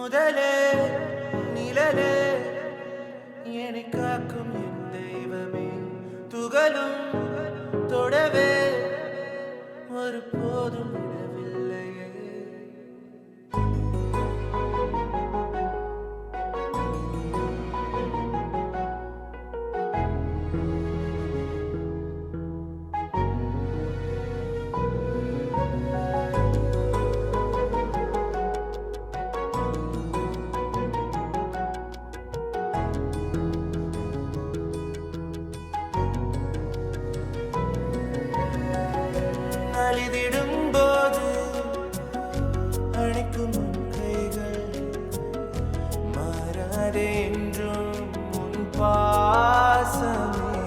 முதலே நிழலே என்னை காக்கும் என் தெய்வமே துகளும் தொடவே ஒரு போதும் விடவில்லையே. அழிதிடும் போது அணைக்கும் உன் கைகள் மாறாதே என்றும் உன் பாசமே.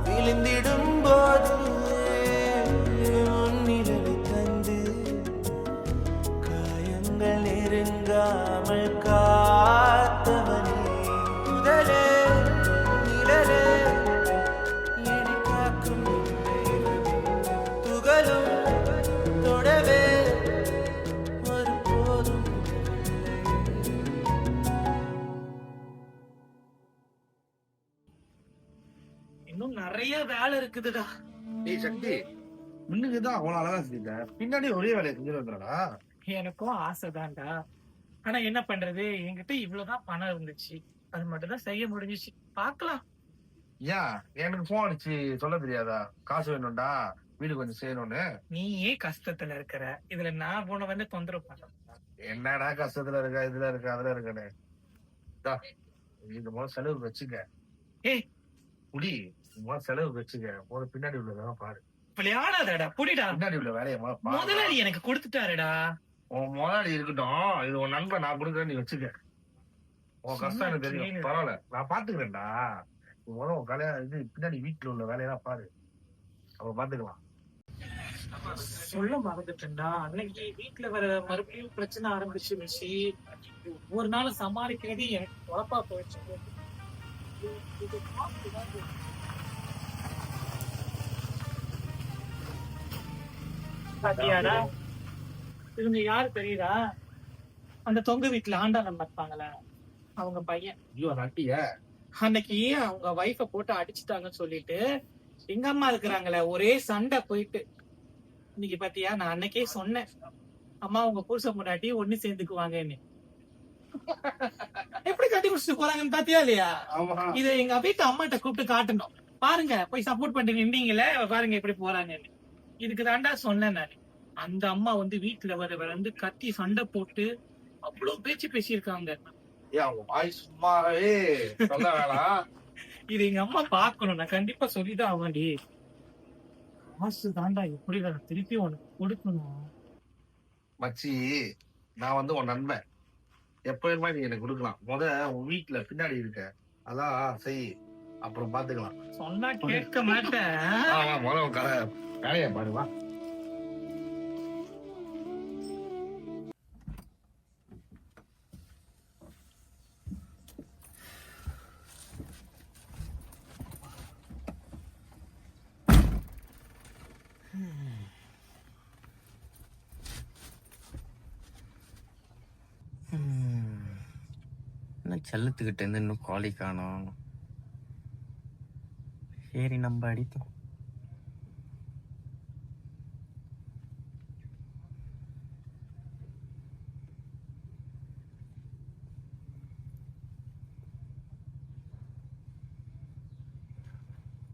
விழுந்திடும் போது உன் நிழலை தந்து காயங்கள் நெருங்காமல் காத்தவனே முதலே நிழலே என்னை காக்கும் என் தெய்வமே துகளும் தொடவே ஒரு போதும் விடவில்லையே. இன்னும் நிறைய வேலை இருக்குதுடா. டேய் சக்தி, முன்னுக்குதான் அவ்வளவு அழகா செஞ்சுட்ட, பின்னாடி ஒரே வேலையை செஞ்சுட்டு வந்துடா. எனக்கும் ஆசைதான்டா. ஆனா என்ன பண்றது, என்கிட்ட இவ்வளவுதான் பணம் இருந்துச்சு, அது மட்டும் தான் செய்ய முடிஞ்சிச்சு. பாக்கலாம். ஏன் எனக்கு போன் அடிச்சு சொல்ல தெரியாதா? காசு வேணும்டா, வீடு கொஞ்சம் செய்யணும்னு. நீ ஏன் கஷ்டத்துல இருக்கிற, இதுல நான் உன்னை வந்து தொந்தரவு பண்ண. என்னடா கஷ்டத்துல இருக்க, இதுல இருக்க, அதுல இருக்கன்னு. இந்தா, இந்த முதல்ல செலவுக்கு வச்சுக்க. ஏய் புடி, முதல்ல செலவுக்கு வச்சுக்க. முதல்ல பின்னாடி உள்ளதான் பாரு. விளையாடாதடா, புடிடா. பின்னாடி உள்ள வேலையை முதல்ல பாரு. முதலாளி எனக்கு கொடுத்துட்டாருடா. உன் முதலாளி இருக்கட்டும், இது உன் நண்பன், நான் கொடுக்குறேன், நீ வச்சுக்க. உன் கஷ்டம் எனக்கு தெரியும், பரவாயில்ல, நான் பாத்துக்கிறேன்டா. முதல்ல உன் கல்யாணம் இது பின்னாடி வீட்டுல உள்ள வேலையெல்லாம் பாரு, அப்புறம் பாத்துக்கலாம். சொல்ல மறந்துட்டேன்டா. அன்னைக்கு வீட்டுல வர மறுபடியும் பிரச்சனை ஆரம்பிச்சு ஒரு நாள் சமாளிக்கிறது எனக்கு குழப்பா போயிடுச்சு. பாத்தியாடா, இவங்க யாரு தெரியுதா? அந்த தொங்க வீட்டுல ஆண்டாளம் பார்ப்பாங்களே, அவங்க பையன். ஐயோ நட்டிய அன்னைக்கு அவங்க வைஃப போட்டு அடிச்சுட்டாங்கன்னு சொல்லிட்டு எங்க அம்மா இருக்கிறாங்களே, ஒரே சண்டை போயிட்டு. இன்னைக்கு பாத்தியா, நான் அன்னைக்கே சொன்னேன், அம்மா உங்க புருஷ முன்னாடி ஒண்ணு சேர்ந்துக்குவாங்கன்னு. எப்படி கட்டி குடிச்சிட்டு போறாங்கன்னு பாத்தியா இல்லையா? இதை எங்க வீட்டு அம்மாட்ட கூப்பிட்டு காட்டணும். பாருங்க, போய் சப்போர்ட் பண்ணிட்டு நின்றீங்களே, பாருங்க எப்படி போறாங்கன்னு. இதுக்கு தாண்டா சொன்னேன் நான். அந்த அம்மா வந்து வீட்டுல வந்து கத்தி சண்டை போட்டு அவ்வளவு பேச்சு பேசியிருக்காங்க. சும்மாவே சொல்ல வேணாம். இது எங்க அம்மா பாக்கணும், நான் கண்டிப்பா சொல்லிதான் ஆவாண்டி. காசு தாண்டா எப்படி திருப்பி உனக்கு கொடுக்கணும். மச்சி, நான் வந்து உன் நண்பன், எப்பயுமே நீ எனக்கு கொடுக்கலாம். உன் வீட்டுல பின்னாடி இருக்க, அதான் செய், அப்புறம் பாத்துக்கலாம். சொன்னா கேட்க மாட்டேன். வேலையா பாருவா. செல்லத்துக்கிட்ட இருந்து இன்னும் காலி காணோம். சரி, நம்ம அடித்தோம்.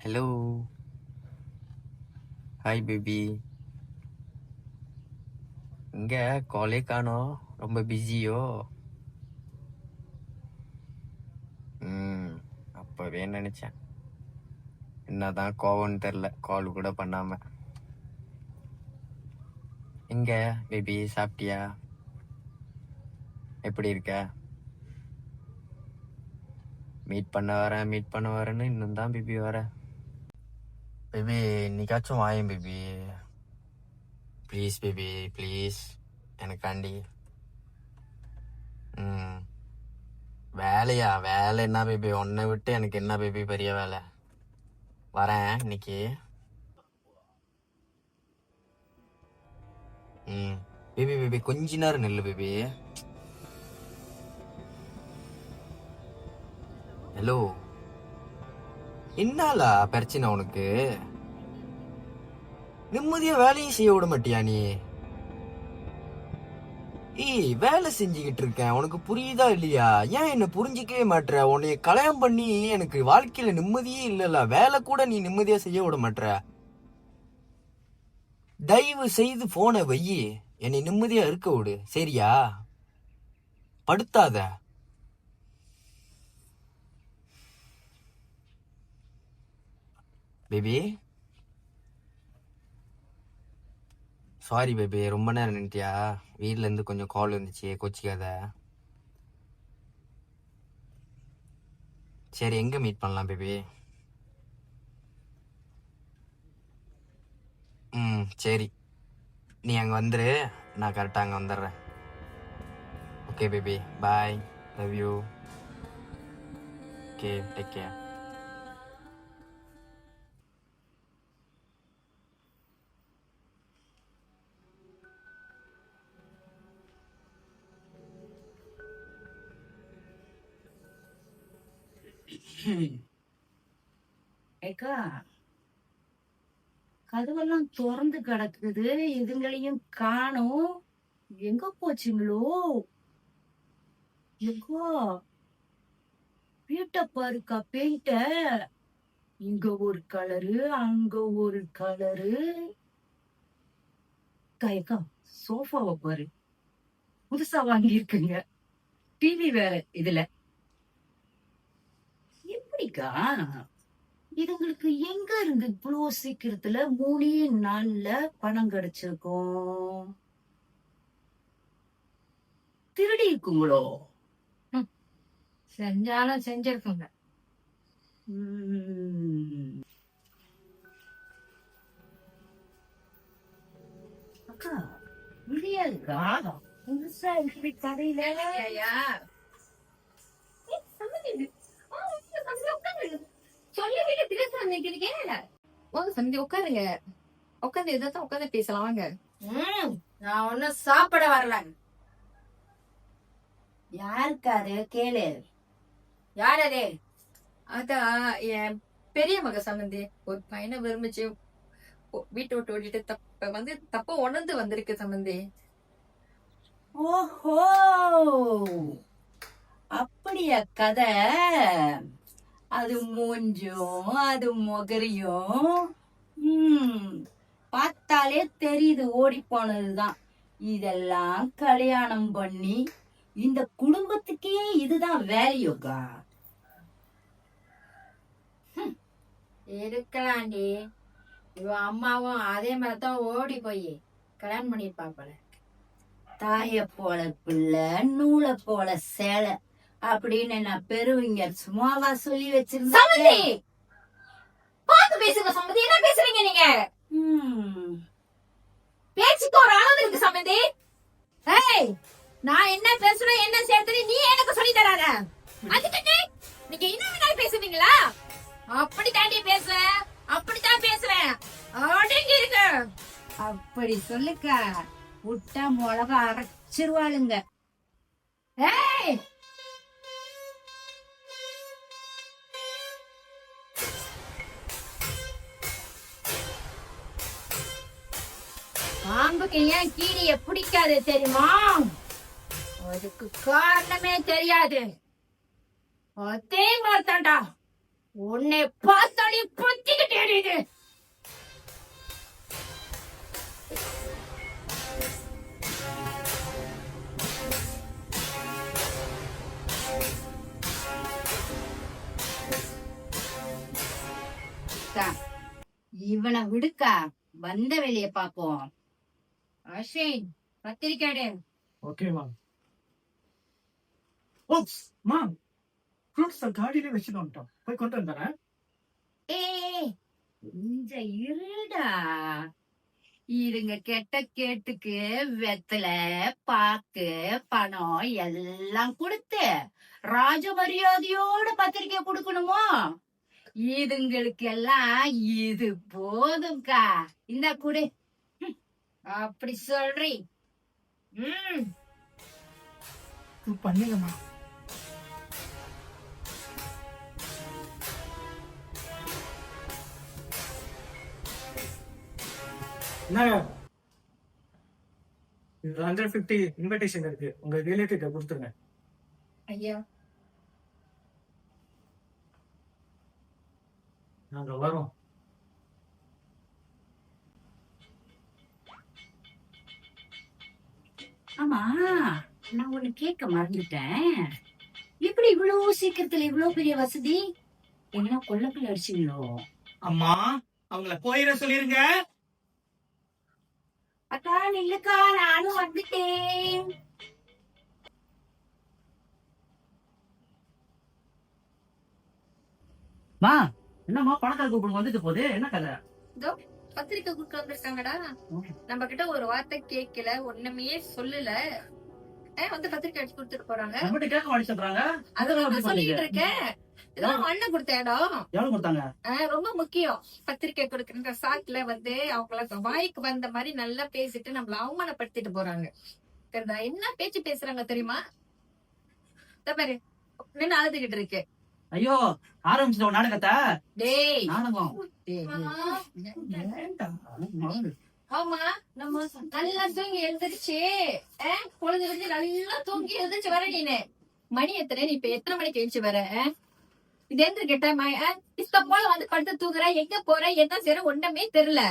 Hello, hi baby. இங்க காலே காணோம், ரொம்ப பிஸியோ? அப்பவே நினைச்சேன், என்னதான் கோவம்னு தெரியல, கால் கூட பண்ணாம. எங்க பேபி, சாப்பிட்டியா? எப்படி இருக்க? மீட் பண்ண வரேன்னு இன்னும் தான் பேபி வர. பேபி, இன்னைக்காச்சும் வாயேன் பேபி, ப்ளீஸ் பேபி, ப்ளீஸ், எனக்காண்டி. வேலையா? வேலை என்ன பேபி, உன்னை விட்டு எனக்கு என்ன பேபி பெரிய வேலை. வரேன் இன்னைக்கு. பேபி பேபி கொஞ்ச நேரம் நில்லு பேபி. ஹலோ, என்னாலா பிரச்சனை உனக்கு? நிம்மதியா வேலையும் செய்ய விட மாட்டியா நீ? ஏய், வேலை செஞ்சுக்கிட்டு இருக்கேன், உனக்கு புரியுதா இல்லையா? ஏன் என்ன புரிஞ்சிக்கவே மாட்ற? உன்னைய கல்யாணம் பண்ணி எனக்கு வாழ்க்கையில நிம்மதியே இல்லல, வேலை கூட நீ நிம்மதியா செய்ய விட மாட்ற. தயவு செய்து போனை வையி, என்னை நிம்மதியா இருக்க விடு, சரியா? படுத்தாத. பேபி சாரி பேபி, ரொம்ப நேரம் நின்ட்டியா? வீட்ல இருந்து கொஞ்சம் கால் வந்துச்சு, கோச்சிக்காத. சரி, எங்க மீட் பண்ணலாம் பேபி? சரி, நீ அங்க வந்துரு, நான் கரெக்டா அங்க வந்துடுறேன். Okay baby, bye, love you. Okay, take care. ஏக்கா, கதவெல்லாம் திறந்து கிடக்குது, இதுங்களையும் காணோம். எங்க போச்சுங்களோ? எங்கோ வீட்டை பாருக்கா, பெயிண்ட இங்க ஒரு கலரு, அங்க ஒரு கலரு. ஏக்கா, சோஃபாவை பாரு, புதுசா வாங்கி இருக்குங்க. டிவி வேற இதுல. எப்படிக்கா இதுங்களுக்கு எங்க இருந்து இவ்வளோ சீக்கிரத்துல 3 நாள்ல பணம் கிடைச்சிருக்கும்? திருடி இருக்குங்களோ? செஞ்சாலும் செஞ்சிருக்குங்க. அக்கா, முடியாதுக்கா, புதுசா இப்படி கதையில உட்காருங்க, உட்காந்து எதாவது உட்காந்து பேசலாம் வாங்க. நான் ஒன்னும் சாப்பிட வரல. யாருக்காரு கேளு. யாரே? அதான் என் பெரிய மக சம்பந்தி ஒரு பையனை விரும்பிச்சு வீட்டை விட்டு ஓடிட்டு தப்ப உணர்ந்து வந்திருக்கு சம்பந்தி. ஓஹோ, அப்படியா கதை? அது மூஞ்சும் அது முகரியும் பார்த்தாலே தெரியுது ஓடி போனதுதான். இதெல்லாம் கல்யாணம் பண்ணி இந்த குடும்பத்துக்கே இதுதான் வேலையோக்கா. இருக்கலாண்டி, இவ அம்மாவும் அதே மாதிரிதான் ஓடி போய் கல்யாணம் பண்ணிருப்பாப்பல. தாய போல பிள்ளை, நூலை போல சேலை அப்படின்னு நான் பெருவிஞர் சும்மாவா சொல்லி வச்சிருந்தேன். பார்த்து பேசுங்க சம்பந்தி, என்ன பேசுறீங்க நீங்க? பேச்சுக்கு ஒரு அளவு இருக்கு சம்பந்தி. ஏய், நான் என்ன பேசுறேன் என்ன சேர்த்து நீ எனக்கு சொல்லி தராத. அதுக்கு நீங்க இன்னும் வேணாலும் பேசுவீங்களா? அப்படி தாண்டி பேசுறேன், அப்படித்தான் பேசுறேன். அடங்கி இருக்க. அப்படி சொல்லுக்கா, விட்டா மிளகா அரைச்சிருவாளுங்க. ஏய், பாம்புக்கு ஏன் கீரிய பிடிக்காது தெரியுமா? அதுக்கு காரணமே தெரியாது. அதே மாதிரிதான்டா உன்னை பார்த்தாலே பத்திக்கிட்டு எரியுது. இவனை விடுக்கா, வந்த வெளிய பாப்போம். அஸ்வின், பத்திரிக்காடு. Okay ma'am. Oops ma'am, fruits காடியிலே வச்சுட்டு வந்துட்டோம், போய் கொண்டு வந்துறேன். ஏய், இந்த இருடா, இதுங்க கெட்ட கேட்டுக்கு வெத்தலை பாக்கு பணம் எல்லாம் கொடுத்து ராஜ மரியாதையோட பத்திரிக்கை கொடுக்கணுமோ? இதுங்களுக்கு எல்லாம் இது போதும்க்கா. இந்த குடு. அப்படி சொல்றீ? பண்ணுங்கம்மா. என்ன 150 இன்விடேஷன் இருக்கு, உங்க ரிலேட்டிவ் கொடுத்துருங்க. ஐயா நாங்க வரோம். ஆமா, நான் ஒண்ணு கேட்க மறந்துட்டேன். எப்படி இவ்வளவு சீக்கிரத்துல இவ்வளவு பெரிய வசதி? எல்லாம் கொள்ளப்பில் அடிச்சீங்களோ? அம்மா அவங்கள போயிட சொல்லிருங்க. அக்கா நில்லுக்கா, நானும் வந்துட்டேன். மா, என்னம்மா பணக்கார கூப்பிடுங்க வந்துட்டு போகுது, என்ன கதை? பத்திரிக்கை கொடுக்க வந்திருக்காங்கடா. நம்ம கிட்ட ஒரு வார்த்தை கேட்கல, ஒண்ணுமே சொல்லல. வந்து பத்திரிக்கை அடிச்சு கொடுத்துட்டு போறாங்க. நம்மகிட்ட கேட்க மாட்டி சொல்றாங்க. அதான் சொல்லிட்டு இருக்கேன். இதெல்லாம் அண்ணன் கொடுத்த இடம். எவ்வளவு கொடுத்தாங்க? ரொம்ப முக்கியம். பத்திரிக்கை கொடுக்கிற சாக்குல வந்து அவங்கள வாய்க்கு வந்த மாதிரி நல்லா பேசிட்டு நம்மள அவமானப்படுத்திட்டு போறாங்க. தெரியுதா? என்ன பேச்சு பேசுறாங்க தெரியுமா? பாரு நின்னு அழுதுகிட்டு இருக்கு. ஐயோ, ஆரம்பிச்சிட்ட நாடகத்தை. டேய் நாடகம். ஆமா, நம்ம நல்லா தூங்கி எழுந்திருச்சு பொழுது வந்து நல்லா தூங்கி எழுந்திருச்சு வர. நீனு மணி எத்தனை? நீ இப்ப எத்தனை மணிக்கு எழுந்து வர? இது எந்த கேட்ட இஷ்ட போல வந்து படுத்து தூங்குற. எங்க போற, என்ன செய்யற, ஒண்ணுமே தெரியல.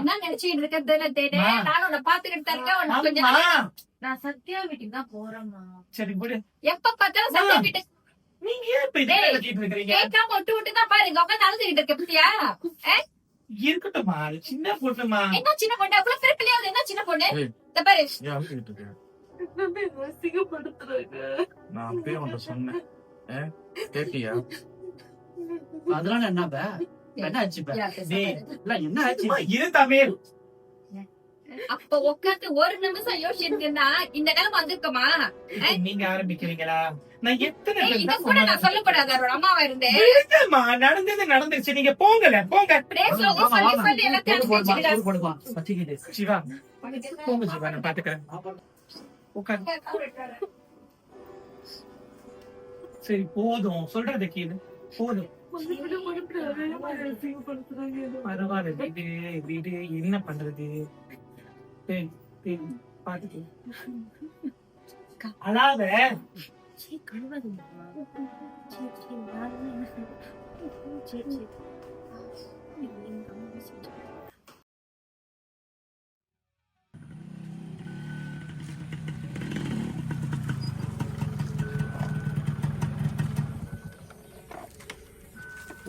என்ன நினைச்சுட்டு இருக்கிறது? நானும் உன்னை பாத்துக்கிட்டு இருக்கேன். கொஞ்சம் நான் சத்யா வீட்டுக்கு தான் போறேம்மா. சரி போடு. எப்ப பார்த்தாலும் சத்யா வீட்டுக்கு நீங்க ஏன் இப்ப இதெல்லாம் கத்திட்டு இருக்கீங்க? கேட்காம விட்டு தான் பாருங்க உட்காந்து அழுதுகிட்டு இருக்க பத்தியா? இருக்கட்டும்மா, அது சின்ன பொண்ணுமா. என்ன சின்ன பொண்ணு? அவ்வளவு பிறப்பிலையாவது என்ன சின்ன பொண்ணு? இந்த பாரு நான் அப்பயே உன்ட்ட சொன்னேன், கேட்டியா? அதெல்லாம் என்ன என்ன ஆச்சு? என்ன ஆச்சு? இருந்தாமே அப்ப உட்காந்து ஒரு நிமிஷம் யோசிச்சிருந்தா இந்த நிலைமை வந்திருக்குமா? நீங்க ஆரம்பிக்கிறீங்களா? நான் எத்தனை இத கூட நான் சொல்லக்கூடாது. அவரோட அம்மாவா இருந்தேன். நடந்தது நடந்துருச்சு, நீங்க போங்கல போங்க. அப்படியே சொல்லி சொல்லி எல்லாத்தையும் அனுப்பிச்சிடுறேன். சிவா போங்க சிவா, நான் பாத்துக்கிறேன். உட்காந்து. சரி போதும், சொல்றது கேளு, போதும். பரவாயில்ல, வீடு வீடு என்ன பண்றது? பாத்துக்க, அழாத.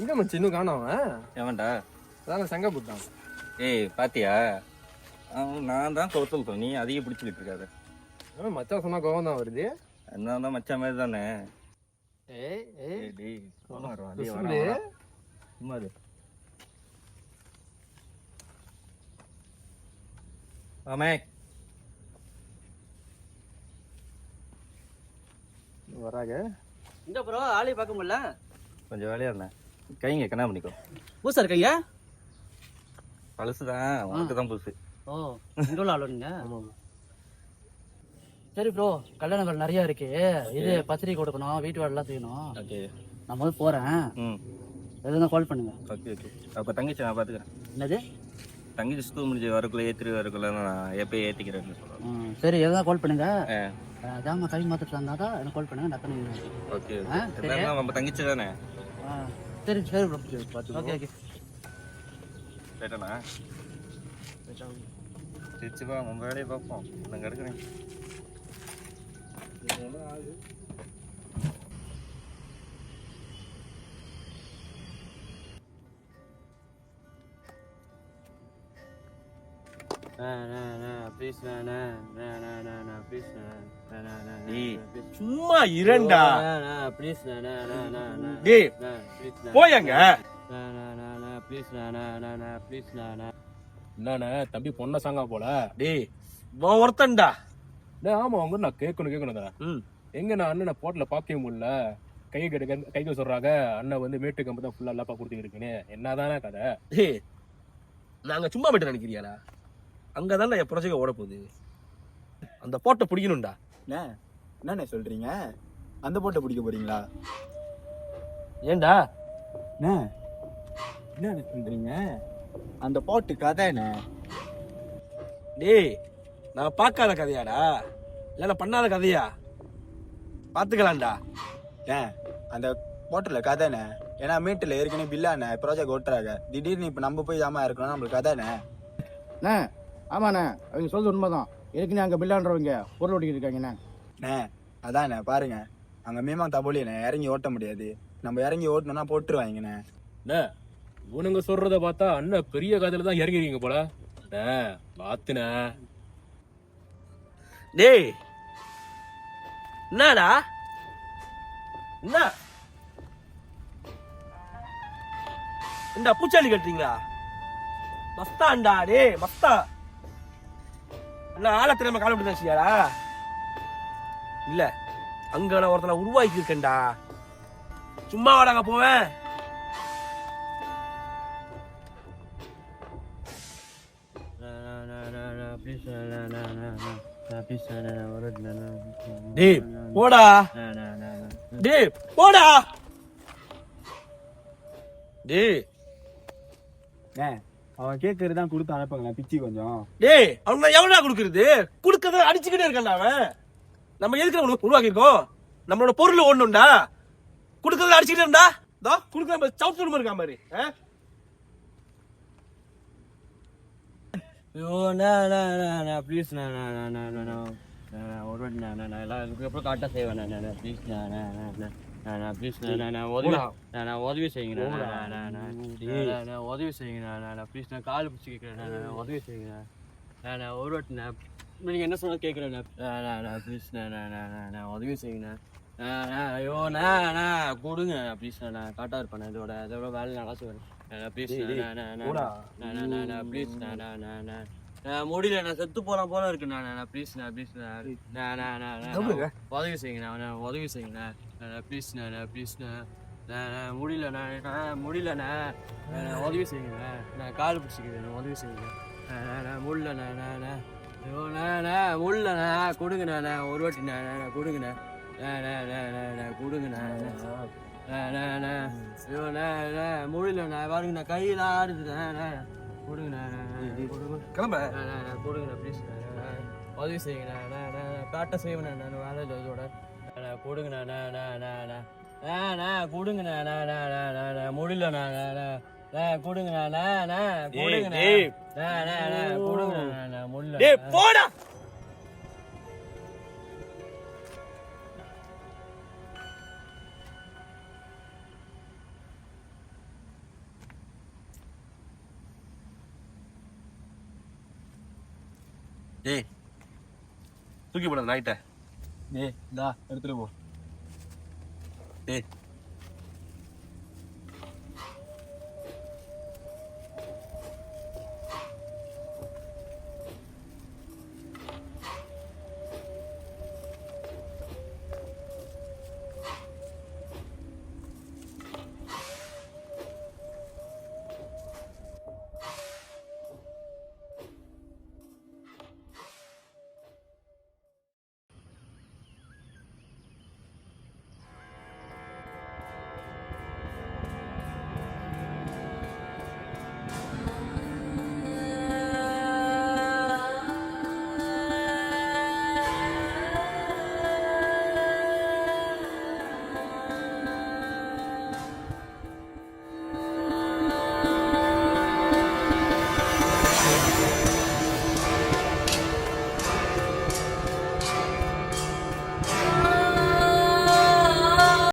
எங்க மச்சி இன்னும் காணோம்? எவன்டா? அதான் சங்க போட்டான். ஏய் பாத்தியா, நான் தான் சொல்றேன், நீ அதிக பிடிச்சிக்கிட்டு இருக்காத. மச்சான் சொன்னா கோவம் தான் வருது. என்ன மச்சான் மாதிரி தானே. ஏய் ஏய் டேய் சும்மா ஆமே வராங்க. இந்த ப்ரோ ஆளே பார்க்க முடியல. கொஞ்சம் வேலையா இருந்தேன். கைங்க கண்ணா பண்ணிக்கோ. பூசா இருக்கீங்க? பழசுதான், உனக்கு தான் புதுசு. ஓ, இங்க உள்ள ஆளு நீங்க? சரி ப்ரோ, கல்யாண வேலை நிறைய இருக்கு. இது பத்திரிக்கை கொடுக்கணும், வீட்டு வேலை எல்லாம் செய்யணும். ஓகே, நான் முதல்ல போறேன். எதுனா கால் பண்ணுங்க. Okay okay. அப்ப தங்கச்சி நான் பாத்துக்கிறேன். என்னது? தங்கச்சி ஸ்கூல் முடிஞ்ச வரக்குள்ள ஏத்திரி வரக்குள்ள நான் எப்பயே ஏத்திக்கிறேன்னு சொல்றேன். சரி, எதுனா கால் பண்ணுங்க. ஜாமா கை மாத்திட்டாங்க தான் எனக்கு கால் பண்ணுங்க. நான் ஓகே. நம்ம தங்கச்சி தானே? சரி சரி ப்ரோ, ஓகே ஓகே. கேட்டனா திருச்சிப்பா, நம்ம வேலையை பார்ப்போம். நான் கிடக்குறேன். சும்மா இரண்டா டேய் போயங்க. என்னண்ணே தம்பி பொண்ண சாங்கா போல. டேய் ஒருத்தன்டா. ஆமா அவங்க நான் கேட்கணும். எங்க நான் அண்ணனை போட்டல பாக்கவே முடியல. கைக்கு சொல்றாங்க அண்ணன் வந்து மேட்டு கம்பு தான் ஃபுல்லா லாப்பா கொடுத்து இருக்குன்னு. என்னதானே கதை? நாங்க சும்மா போயிட்டு நினைக்கிறியாடா? அங்கதான் என் ப்ராஜெக்ட் ஓட போகுது. அந்த போட்டை பிடிக்கணும்டா. என்ன சொல்றீங்க? அந்த போட்டை பிடிக்க போறீங்களா? ஏன்டா என்ன சொல்றீங்க? அந்த போட்டு கதைண்ணே. டேய், நான் பார்க்காத கதையாடா இல்ல நான் பண்ணாத கதையா? பாத்துக்கலாம்டா. அந்த போட்டுல கதைண்ணே. ஏன்னா மீட்டில் ஏற்கனவே பில்லாண்ணே ப்ராஜெக்ட் ஓட்டுறாங்க. திடீர்னு இப்ப நம்ம போய் ஜாமா இருக்கணும், நம்மளுக்கு கதைண்ணே. ஆமாண்ணே, அவங்க சொல்றது உண்மைதான். ஏற்கனவே அங்க பில்லான்றவங்க பொருள் ஓட்டிக்கிட்டு இருக்காங்கண்ணே. அதாண்ணே பாருங்க, அங்க மீமா தபோலியண்ணே இறங்கி ஓட்ட முடியாது. நம்ம இறங்கி ஓட்டணும்னா போட்டுருவாங்கண்ணே. உனங்க சொல்றத பார்த்தா அண்ணன் பெரிய கதையில தான் இறங்கிருக்கீங்க போல. பாத்துன டேய், என்னடா என்ன இந்த பூச்சாலி கட்டுறீங்களா? மஸ்தான்டா டே மஸ்தா. என்ன ஆள திறமை கால விட்டு வச்சியாடா? இல்ல, அங்க நான் ஒருத்தனை உருவாக்கி இருக்கேன்டா. சும்மா வாடாங்க போவேன். டேய் போடா, டேய் போடா, டேய் அவன் கேட்கறதுதான் கொடுத்து அனுப்புங்களேன் பிச்சி கொஞ்சம். டேய் அவன் எவ்வளவு கொடுக்கறது? கொடுக்கறத அடிச்சுக்கிட்டே இருக்கான்டா அவன். நம்ம எதுக்கு உருவாக்கி இருக்கோம்? நம்மளோட பொருள் ஒண்ணுண்டா. கொடுக்கறத அடிச்சுக்கிட்டே இருந்தா இதோ கொடுக்கற சவுத்து இருக்கா மாதிரி. ப்ளீஸ் ஒரு வாட்டி எல்லாம் இதுக்கப்புறம் கரெக்டாக செய்வேன். ப்ளீஸ் ப்ளீஸ் உதவி செய்யுங்க. உதவி செய்யுங்க ப்ளீஸ். நான் கால் பிடிச்சி கேட்குறேன். உதவி செய்யுங்க. ஒரு வாட்டி நீங்கள் என்ன சொன்னால் கேட்குறேன். ப்ளீஸ் உதவி செய்யுங்க. ஐயோ கொடுங்க ப்ளீஸ். நான் கரெக்டாக இருப்பேன். இதோட வேலை நல்லா செய்வேன். Please please. முடியல, நான் செத்து போலாம் போல இருக்கு. ப்ளீஸ் ப்ளீஸ் உதவி செய்யுங்க. உதவி செய்யுங்க ப்ளீஸ். ப்ளீஸ் முடியலண்ணா, முடியலண்ணா. உதவி செய்யுங்க. நான் கால் பிடிச்சிக்கிறேன். உதவி செய்யுங்க. முடியலண்ணா. ஐயோ முடியலண்ணா. கொடுங்கண்ணா ஒரு வாட்டிண்ணா. கொடுங்கண்ணா கொடுங்கண்ணா. ஐயோ முடியலண்ணா. பாருங்கண்ணா கையெல்லாம் ஆடுதுண்ணா. கொடுங்கண்ணா கிளம்ப. கொடுங்கண்ணா ப்ளீஸ். உதவி செய்யுங்கண்ணா. காட்ட செய்வேண்ணா. நான் வேலை இல்லை இதோட. கொடுங்கண்ணா. கொடுங்கண்ணா. முடியலண்ணா. கொடுங்கண்ணா. கொடுங்கண்ணா. முடியல போடா. டேய் தூக்கி போட நாயிட்ட. எடுத்துட்டு போ. டேய்